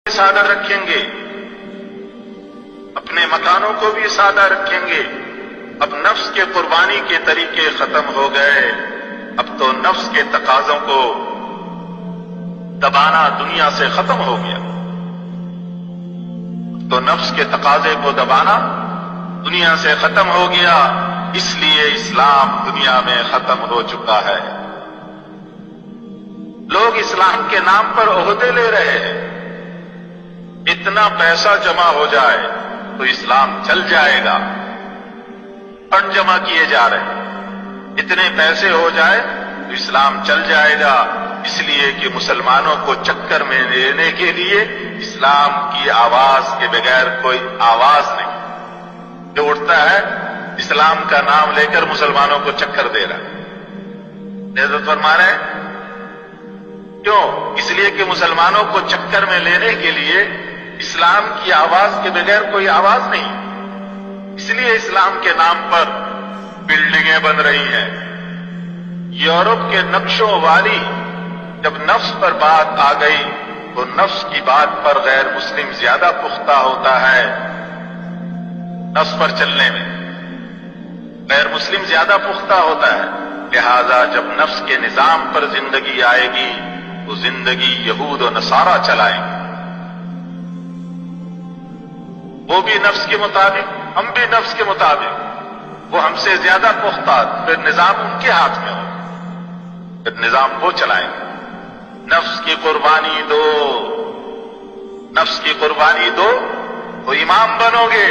سادہ رکھیں گے، اپنے مکانوں کو بھی سادہ رکھیں گے۔ اب نفس کے قربانی کے طریقے ختم ہو گئے، اب تو نفس کے تقاضوں کو دبانا دنیا سے ختم ہو گیا، تو نفس کے تقاضے کو دبانا دنیا سے ختم ہو گیا، اس لیے اسلام دنیا میں ختم ہو چکا ہے۔ لوگ اسلام کے نام پر عہدے لے رہے ہیں، اتنا پیسہ جمع ہو جائے تو اسلام چل جائے گا، فنڈ جمع کیے جا رہے ہیں، اتنے پیسے ہو جائے تو اسلام چل جائے گا، اس لیے کہ مسلمانوں کو چکر میں لینے کے لیے اسلام کی آواز کے بغیر کوئی آواز نہیں۔ جو اٹھتا ہے اسلام کا نام لے کر مسلمانوں کو چکر دے رہا ہے، حضرت فرما رہے ہیں کیوں؟ اس لیے کہ مسلمانوں کو چکر میں لینے کے لیے اسلام کی آواز کے بغیر کوئی آواز نہیں، اس لیے اسلام کے نام پر بلڈنگیں بن رہی ہیں۔ یورپ کے نقشوں والی جب نفس پر بات آ گئی تو نفس کی بات پر غیر مسلم زیادہ پختہ ہوتا ہے، نفس پر چلنے میں غیر مسلم زیادہ پختہ ہوتا ہے، لہذا جب نفس کے نظام پر زندگی آئے گی تو زندگی یہود و نصارہ چلائیں گے، وہ بھی نفس کے مطابق، ہم بھی نفس کے مطابق، وہ ہم سے زیادہ پختہ، پھر نظام ان کے ہاتھ میں ہوگا، پھر نظام وہ چلائیں گے۔ نفس کی قربانی دو، نفس کی قربانی دو تو امام بنو گے۔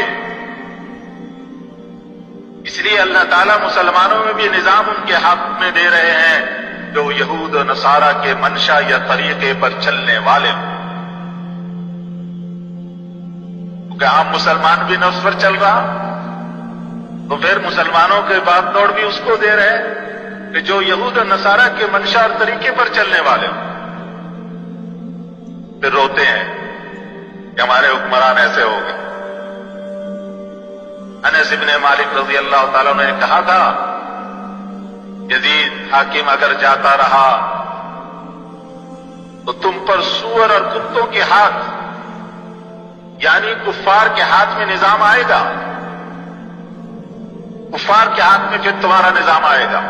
اس لیے اللہ تعالیٰ مسلمانوں میں بھی نظام ان کے حق میں دے رہے ہیں جو یہود و نصارہ کے منشا یا طریقے پر چلنے والے ہوں، کیونکہ عام مسلمان بھی نفس پر چل رہا تو پھر مسلمانوں کے بعد دوڑ بھی اس کو دے رہے ہیں کہ جو یہود و نصارہ کے منشا اور طریقے پر چلنے والے ہوں، پھر روتے ہیں کہ ہمارے حکمران ایسے ہو گئے۔ انس ابن مالک رضی اللہ تعالیٰ نے کہا تھا یزید حاکم اگر جاتا رہا تو تم پر سور اور کتوں کے ہاتھ، یعنی کفار کے ہاتھ میں نظام آئے گا، کفار کے ہاتھ میں پھر تمہارا نظام آئے گا۔